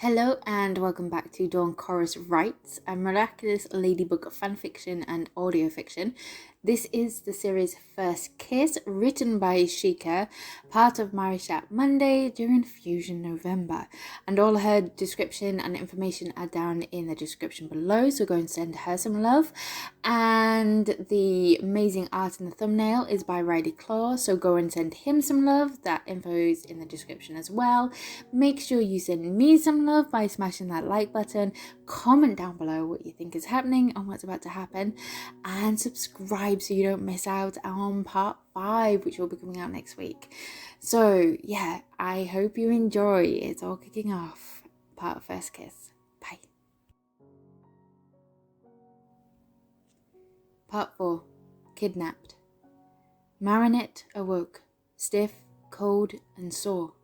Hello and welcome back to Dawn Chorus Writes, a Miraculous Ladybug fanfiction and audio fiction. This is the series First Kiss, written by Jheqia, part of Marichat Monday during Fusion November. And all her description and information are down in the description below, so go and send her some love. And the amazing art in the thumbnail is by Riley Claw, so go and send him some love. That info is in the description as well. Make sure you send me some love by smashing that like button, comment down below what you think is happening and what's about to happen, and subscribe so you don't miss out on part 5, which will be coming out next week. So yeah, I hope you enjoy. It's all kicking off. Part of First Kiss. Bye. Part 4. Kidnapped. Marinette awoke, stiff, cold and sore.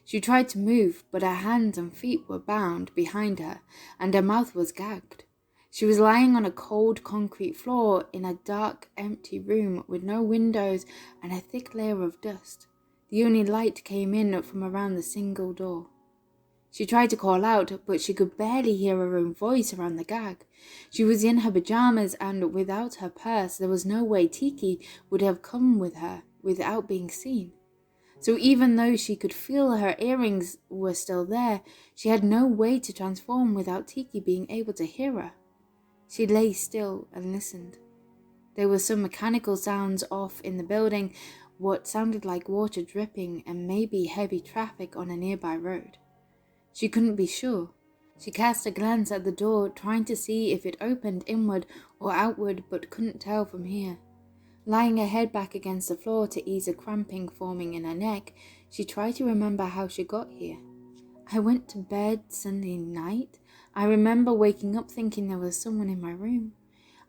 She tried to move, but her hands and feet were bound behind her, and her mouth was gagged. She was lying on a cold concrete floor in a dark, empty room with no windows and a thick layer of dust. The only light came in from around the single door. She tried to call out, but she could barely hear her own voice around the gag. She was in her pajamas, and without her purse, there was no way Tiki would have come with her without being seen. So even though she could feel her earrings were still there, she had no way to transform without Tiki being able to hear her. She lay still and listened. There were some mechanical sounds off in the building, what sounded like water dripping and maybe heavy traffic on a nearby road. She couldn't be sure. She cast a glance at the door, trying to see if it opened inward or outward, but couldn't tell from here. Lying her head back against the floor to ease a cramping forming in her neck, she tried to remember how she got here. I went to bed Sunday night. I remember waking up thinking there was someone in my room.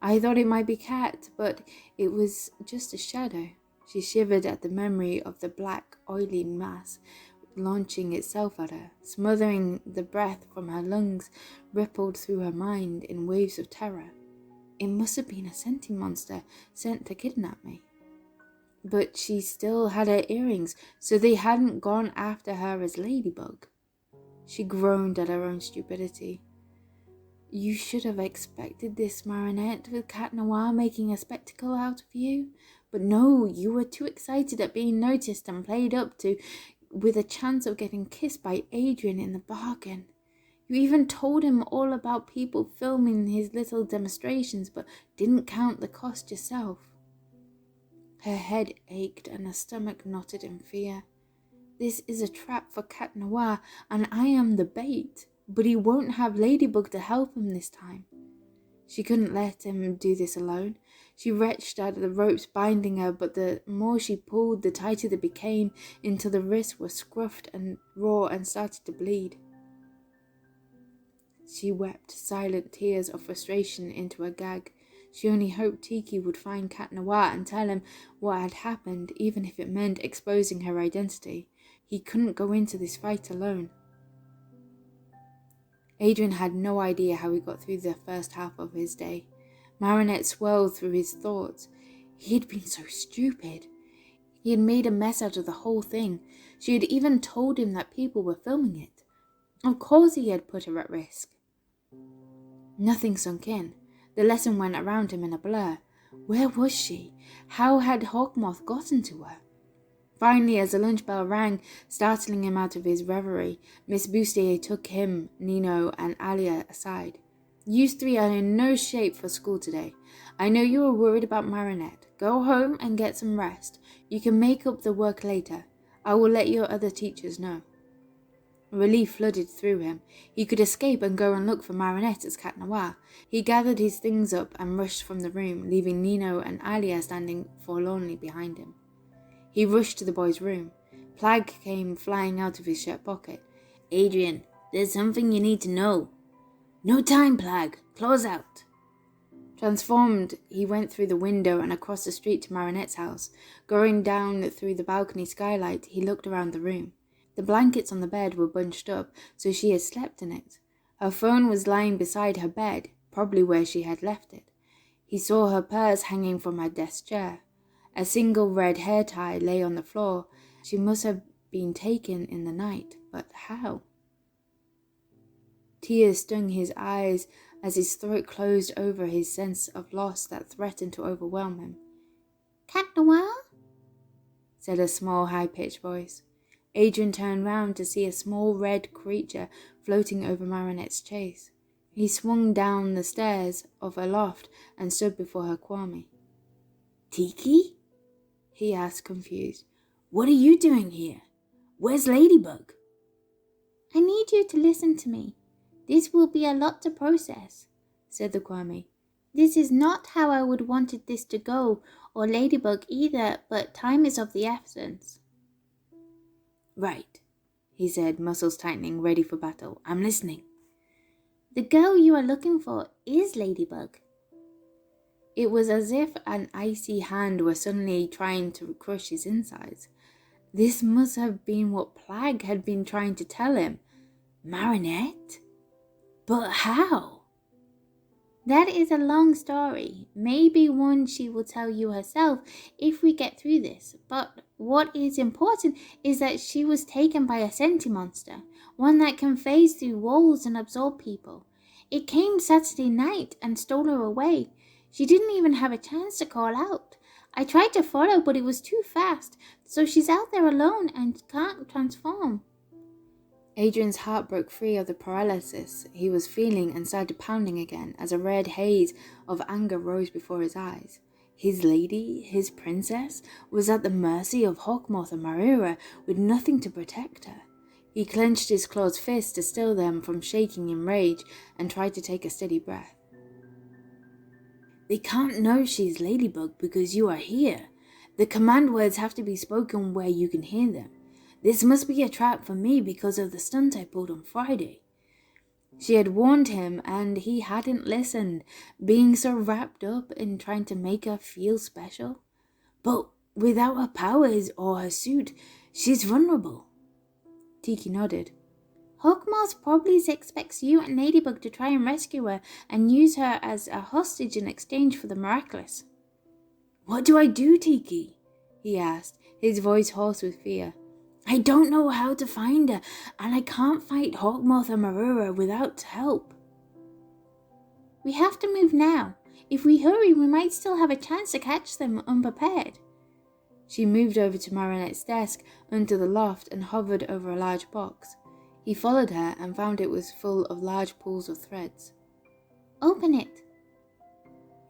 I thought it might be Kat, but it was just a shadow. She shivered at the memory of the black, oily mass launching itself at her, smothering the breath from her lungs, rippled through her mind in waves of terror. It must have been a scenting monster sent to kidnap me. But she still had her earrings, so they hadn't gone after her as Ladybug. She groaned at her own stupidity. You should have expected this, Marinette, with Cat Noir making a spectacle out of you. But no, you were too excited at being noticed and played up to, with a chance of getting kissed by Adrien in the bargain. You even told him all about people filming his little demonstrations, but didn't count the cost yourself. Her head ached and her stomach knotted in fear. This is a trap for Cat Noir, and I am the bait, but he won't have Ladybug to help him this time. She couldn't let him do this alone. She wrenched at the ropes binding her, but the more she pulled, the tighter they became, until the wrists were scruffed and raw and started to bleed. She wept silent tears of frustration into her gag. She only hoped Tiki would find Cat Noir and tell him what had happened, even if it meant exposing her identity. He couldn't go into this fight alone. Adrien had no idea how he got through the first half of his day. Marinette swirled through his thoughts. He had been so stupid. He had made a mess out of the whole thing. She had even told him that people were filming it. Of course he had put her at risk. Nothing sunk in. The lesson went around him in a blur. Where was she? How had Hawkmoth gotten to her? Finally, as the lunch bell rang, startling him out of his reverie, Miss Bustier took him, Nino, and Alia aside. You three are in no shape for school today. I know you are worried about Marinette. Go home and get some rest. You can make up the work later. I will let your other teachers know. Relief flooded through him. He could escape and go and look for Marinette as Cat Noir. He gathered his things up and rushed from the room, leaving Nino and Alia standing forlornly behind him. He rushed to the boy's room. Plag came flying out of his shirt pocket. Adrien, there's something you need to know. No time, Plag. Claws out. Transformed, he went through the window and across the street to Marinette's house. Going down through the balcony skylight, he looked around the room. The blankets on the bed were bunched up, so she had slept in it. Her phone was lying beside her bed, probably where she had left it. He saw her purse hanging from her desk chair. A single red hair tie lay on the floor. She must have been taken in the night, but how? Tears stung his eyes as his throat closed over his sense of loss that threatened to overwhelm him. "Cat Noir?" said a small, high-pitched voice. Adrien turned round to see a small red creature floating over Marinette's chase. He swung down the stairs of a loft and stood before her Kwame. "Tiki?" he asked, confused. "What are you doing here? Where's Ladybug?" "I need you to listen to me. This will be a lot to process," said the Kwame. "This is not how I would wanted this to go, or Ladybug either, but time is of the essence." "Right," he said, muscles tightening, ready for battle. "I'm listening." "The girl you are looking for is Ladybug." It was as if an icy hand were suddenly trying to crush his insides. This must have been what Plague had been trying to tell him. Marinette? But how? "That is a long story, maybe one she will tell you herself if we get through this, but what is important is that she was taken by a senti monster, one that can phase through walls and absorb people. It came Saturday night and stole her away. She didn't even have a chance to call out. I tried to follow, but it was too fast, so she's out there alone and can't transform." Adrien's heart broke free of the paralysis he was feeling and started pounding again as a red haze of anger rose before his eyes. His lady, his princess, was at the mercy of Hawkmoth and Marira with nothing to protect her. He clenched his closed fists to still them from shaking in rage and tried to take a steady breath. "They can't know she's Ladybug because you are here. The command words have to be spoken where you can hear them. This must be a trap for me because of the stunt I pulled on Friday." She had warned him and he hadn't listened, being so wrapped up in trying to make her feel special. But without her powers or her suit, she's vulnerable. Tiki nodded. "Hawkmoth probably expects you and Ladybug to try and rescue her and use her as a hostage in exchange for the Miraculous." "What do I do, Tiki?" he asked, his voice hoarse with fear. "I don't know how to find her, and I can't fight Hawkmoth and Marira without help." "We have to move now. If we hurry, we might still have a chance to catch them unprepared." She moved over to Marinette's desk under the loft and hovered over a large box. He followed her and found it was full of large pools of threads. "Open it."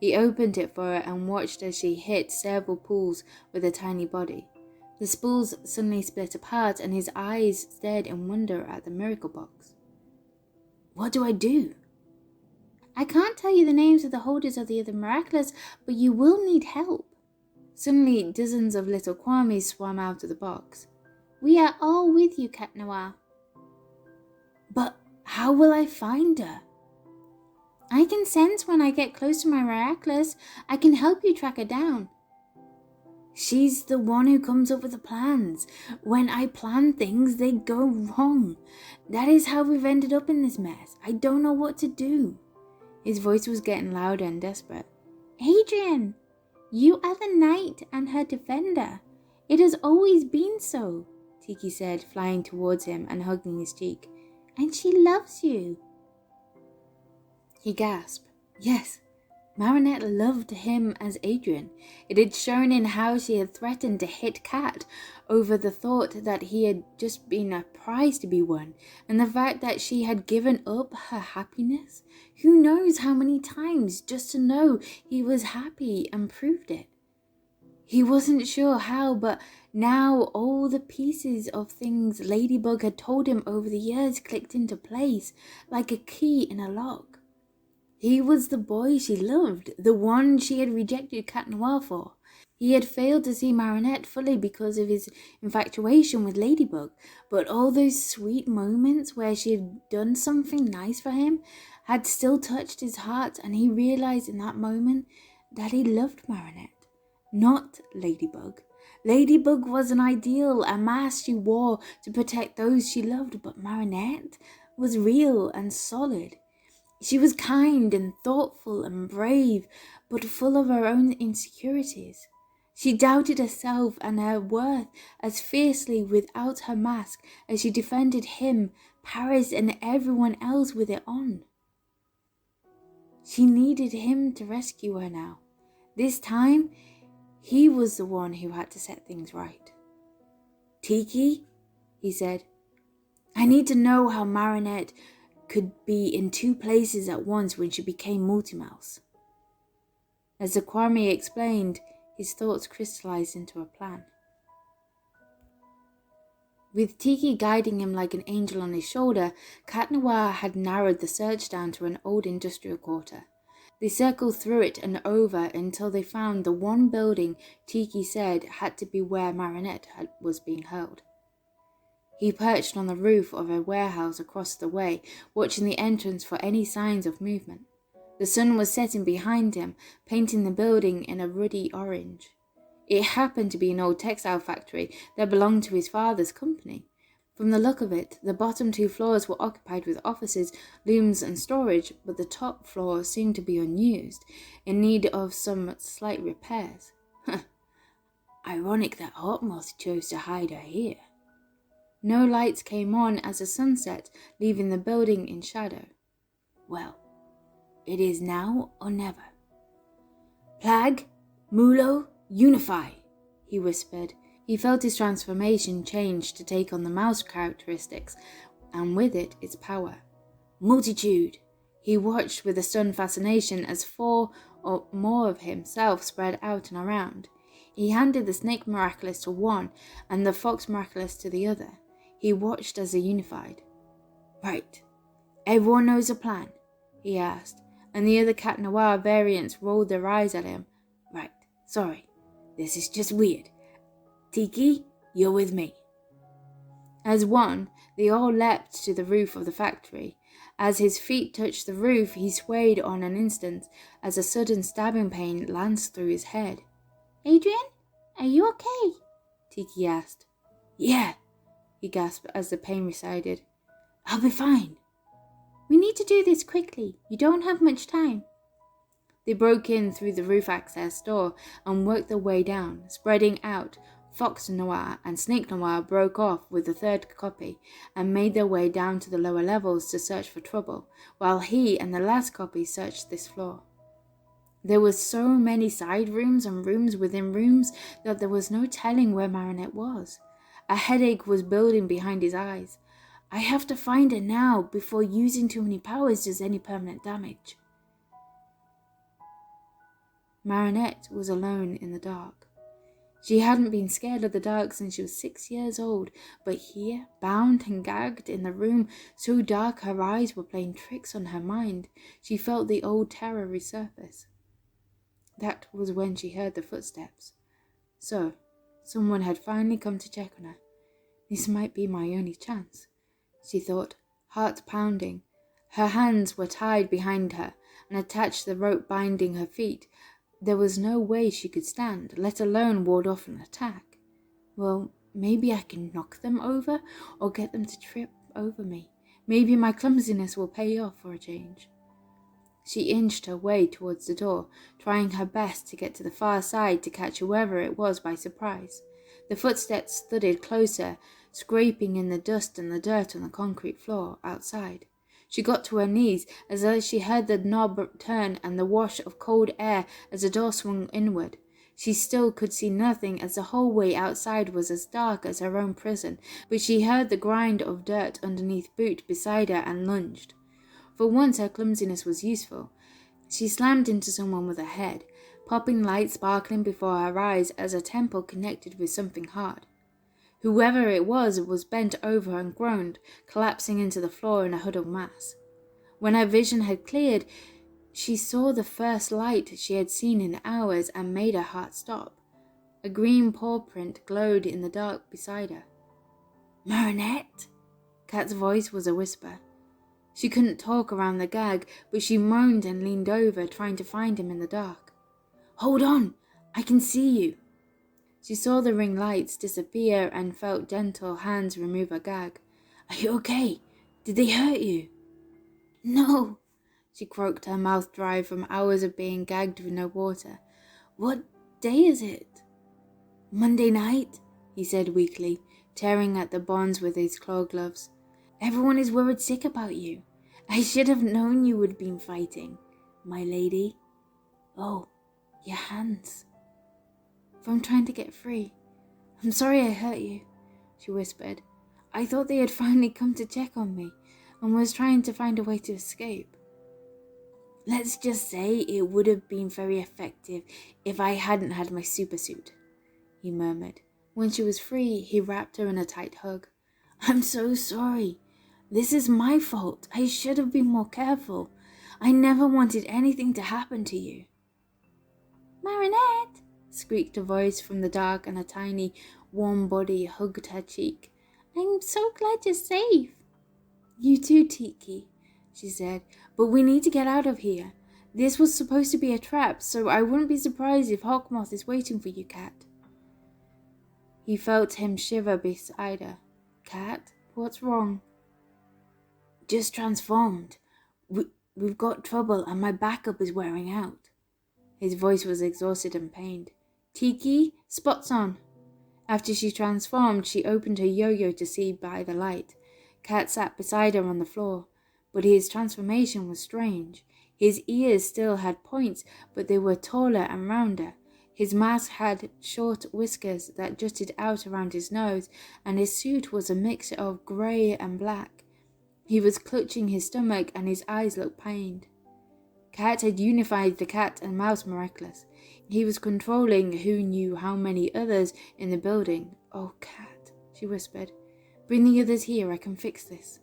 He opened it for her and watched as she hit several pools with her tiny body. The spools suddenly split apart and his eyes stared in wonder at the miracle box. "What do I do?" "I can't tell you the names of the holders of the other Miraculous, but you will need help." Suddenly, dozens of little Kwames swam out of the box. "We are all with you, Cat Noir." "But how will I find her?" "I can sense when I get close to my Miraculous. I can help you track her down." "She's the one who comes up with the plans. When I plan things, they go wrong. That is how we've ended up in this mess. I don't know what to do." His voice was getting louder and desperate. "Adrien, you are the knight and her defender. It has always been so," Tiki said, flying towards him and hugging his cheek. "And she loves you." He gasped. Yes, Marinette loved him as Adrien. It had shown in how she had threatened to hit Cat over the thought that he had just been a prize to be won, and the fact that she had given up her happiness, who knows how many times, just to know he was happy and proved it. He wasn't sure how, but now all the pieces of things Ladybug had told him over the years clicked into place, like a key in a lock. He was the boy she loved, the one she had rejected Cat Noir for. He had failed to see Marinette fully because of his infatuation with Ladybug, but all those sweet moments where she had done something nice for him had still touched his heart, and he realized in that moment that he loved Marinette, not Ladybug. Ladybug was an ideal, a mask she wore to protect those she loved, but Marinette was real and solid. She was kind and thoughtful and brave, but full of her own insecurities. She doubted herself and her worth as fiercely without her mask as she defended him Paris and everyone else with it on. She needed him to rescue her now. This time, he was the one who had to set things right. Tiki, he said, I need to know how Marinette could be in 2 places at once when she became Multimouse. As the Kwame explained, his thoughts crystallized into a plan. With Tiki guiding him like an angel on his shoulder, Cat Noir had narrowed the search down to an old industrial quarter. They circled through it and over until they found the one building Tiki said had to be where Marinette was being held. He perched on the roof of a warehouse across the way, watching the entrance for any signs of movement. The sun was setting behind him, painting the building in a ruddy orange. It happened to be an old textile factory that belonged to his father's company. From the look of it, the bottom 2 floors were occupied with offices, looms and storage, but the top floor seemed to be unused, in need of some slight repairs. Ironic that Hotmoth chose to hide her here. No lights came on as the sun set, leaving the building in shadow. Well, it is now or never. Plague, Mulo, unify, he whispered. He felt his transformation change to take on the mouse characteristics, and with it, its power. Multitude. He watched with a stunned fascination as 4 or more of himself spread out and around. He handed the snake miraculous to one and the fox miraculous to the other. He watched as they unified. Right. Everyone knows the plan? He asked, and the other Cat Noir variants rolled their eyes at him. Right. Sorry. This is just weird. Tiki, you're with me. As one, they all leapt to the roof of the factory. As his feet touched the roof, he swayed on an instant as a sudden stabbing pain lanced through his head. Adrien, are you okay? Tiki asked. Yeah, he gasped as the pain receded. I'll be fine. We need to do this quickly. You don't have much time. They broke in through the roof access door and worked their way down, spreading out. Fox Noir and Snake Noir broke off with the 3rd copy and made their way down to the lower levels to search for trouble, while he and the last copy searched this floor. There were so many side rooms and rooms within rooms that there was no telling where Marinette was. A headache was building behind his eyes. I have to find her now before using too many powers does any permanent damage. Marinette was alone in the dark. She hadn't been scared of the dark since she was 6 years old, but here, bound and gagged in the room so dark her eyes were playing tricks on her mind, she felt the old terror resurface. That was when she heard the footsteps. So, someone had finally come to check on her. This might be my only chance, she thought, heart pounding. Her hands were tied behind her and attached to the rope binding her feet. There was no way she could stand, let alone ward off an attack. Well, maybe I can knock them over or get them to trip over me. Maybe my clumsiness will pay off for a change. She inched her way towards the door, trying her best to get to the far side to catch whoever it was by surprise. The footsteps thudded closer, scraping in the dust and the dirt on the concrete floor outside. She got to her knees as she heard the knob turn and the wash of cold air as the door swung inward. She still could see nothing as the hallway outside was as dark as her own prison, but she heard the grind of dirt underneath boot beside her and lunged. For once her clumsiness was useful. She slammed into someone with her head, popping light sparkling before her eyes as her temple connected with something hard. Whoever it was bent over and groaned, collapsing into the floor in a huddled mass. When her vision had cleared, she saw the first light she had seen in hours and made her heart stop. A green paw print glowed in the dark beside her. Marinette? Kat's voice was a whisper. She couldn't talk around the gag, but she moaned and leaned over, trying to find him in the dark. Hold on, I can see you. She saw the ring lights disappear and felt gentle hands remove her gag. Are you okay? Did they hurt you? No, she croaked, her mouth dry from hours of being gagged with no water. What day is it? Monday night, he said weakly, tearing at the bonds with his claw gloves. Everyone is worried sick about you. I should have known you would be fighting, my lady. Oh, your hands. From trying to get free. I'm sorry I hurt you, she whispered. I thought they had finally come to check on me and was trying to find a way to escape. Let's just say it would have been very effective if I hadn't had my supersuit, he murmured. When she was free, he wrapped her in a tight hug. I'm so sorry. This is my fault. I should have been more careful. I never wanted anything to happen to you. Marinette, squeaked a voice from the dark, and a tiny, warm body hugged her cheek. I'm so glad you're safe. You too, Tiki, she said, but we need to get out of here. This was supposed to be a trap, so I wouldn't be surprised if Hawkmoth is waiting for you, Cat. He felt him shiver beside her. Cat, what's wrong? Just transformed. We've got trouble and my backup is wearing out. His voice was exhausted and pained. Tiki, spots on. After she transformed, she opened her yo-yo to see by the light. Cat sat beside her on the floor, but his transformation was strange. His ears still had points, but they were taller and rounder. His mask had short whiskers that jutted out around his nose, and his suit was a mix of grey and black. He was clutching his stomach, and his eyes looked pained. Cat had unified the cat and mouse miraculous. He was controlling who knew how many others in the building. Oh, Cat, she whispered. Bring the others here, I can fix this.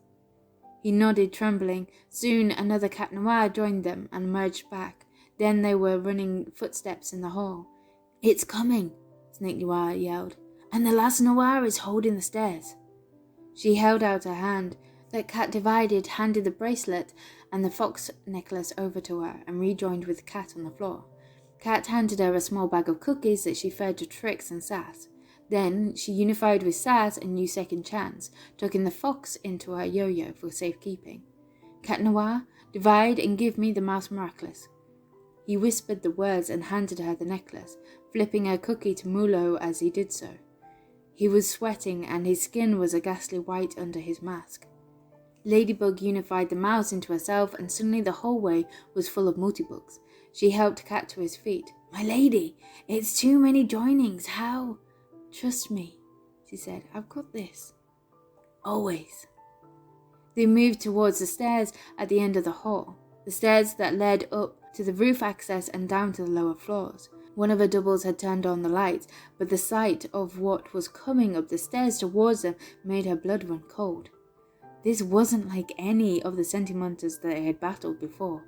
He nodded, trembling. Soon another cat noir joined them and emerged back. Then they were running footsteps in the hall. It's coming, Snake Noir yelled, and the last noir is holding the stairs. She held out her hand. The cat divided, handed the bracelet and the fox necklace over to her, and rejoined with Cat on the floor. Cat handed her a small bag of cookies that she fed to Trix and Sass. Then she unified with Sass and used Second Chance, tucking the fox into her yo-yo for safekeeping. Cat Noir, divide and give me the mouse miraculous. He whispered the words and handed her the necklace, flipping her cookie to Mulo as he did so. He was sweating, and his skin was a ghastly white under his mask. Ladybug unified the mouse into herself, and suddenly the hallway was full of multibugs. She helped Cat to his feet. My lady, it's too many joinings. How? Trust me, she said. I've got this. Always. They moved towards the stairs at the end of the hall, the stairs that led up to the roof access and down to the lower floors. One of her doubles had turned on the lights, but the sight of what was coming up the stairs towards them made her blood run cold. This wasn't like any of the sentimentals that they had battled before.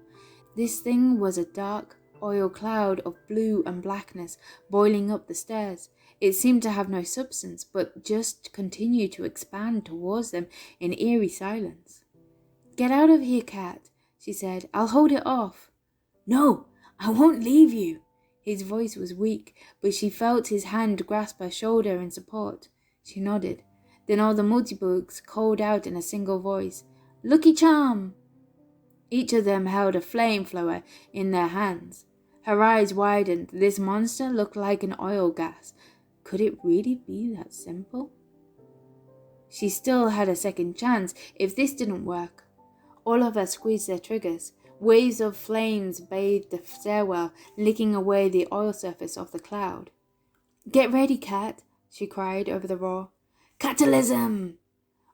This thing was a dark oil cloud of blue and blackness boiling up the stairs. It seemed to have no substance, but just continued to expand towards them in eerie silence. Get out of here, Cat, she said. I'll hold it off. No, I won't leave you. His voice was weak, but she felt his hand grasp her shoulder in support. She nodded. Then all the multibugs called out in a single voice, Lucky Charm! Each of them held a flamethrower in their hands. Her eyes widened. This monster looked like an oil gas. Could it really be that simple? She still had a second chance if this didn't work. All of us squeezed their triggers. Waves of flames bathed the stairwell, licking away the oil surface of the cloud. Get ready, Cat, she cried over the roar. Catalysm!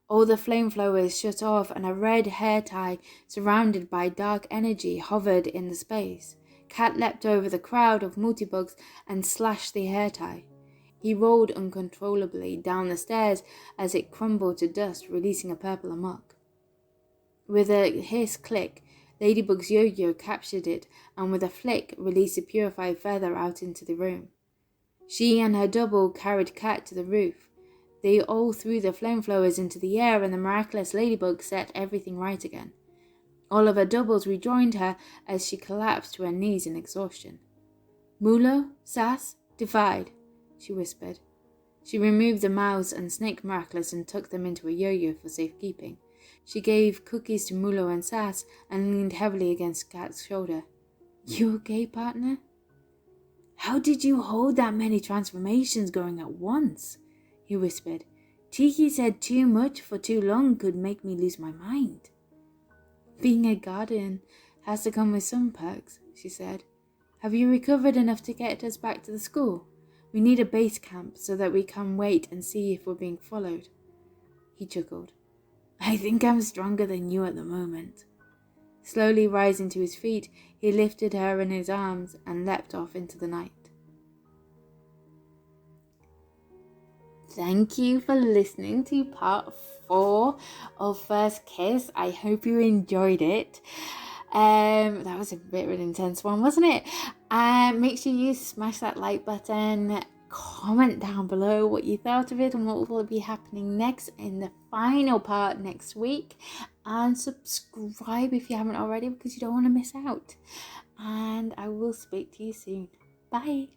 All the flamethrowers shut off, and a red hair tie surrounded by dark energy hovered in the space. Cat leapt over the crowd of multibugs and slashed the hair tie. He rolled uncontrollably down the stairs as it crumbled to dust, releasing a purple Amok. With a hiss click, Ladybug's yo-yo captured it, and with a flick released a purified feather out into the room. She and her double carried Cat to the roof. They all threw the flamethrowers into the air, and the miraculous Ladybug set everything right again. All of her doubles rejoined her as she collapsed to her knees in exhaustion. Mulo, Sass, divide, she whispered. She removed the mouse and snake miraculous and tucked them into a yo-yo for safekeeping. She gave cookies to Mulo and Sass and leaned heavily against Cat's shoulder. You okay, partner? How did you hold that many transformations going at once? He whispered. Cheeky said too much for too long could make me lose my mind. Being a guardian has to come with some perks, she said. Have you recovered enough to get us back to the school? We need a base camp so that we can wait and see if we're being followed. He chuckled. I think I'm stronger than you at the moment. Slowly rising to his feet, he lifted her in his arms and leapt off into the night. Thank you for listening to part 4 of First Kiss. I hope you enjoyed it. That was a bit of an intense one, wasn't it? Make sure you smash that like button. Comment down below what you thought of it and what will be happening next in the final part next week. And subscribe if you haven't already, because you don't want to miss out. And I will speak to you soon. Bye.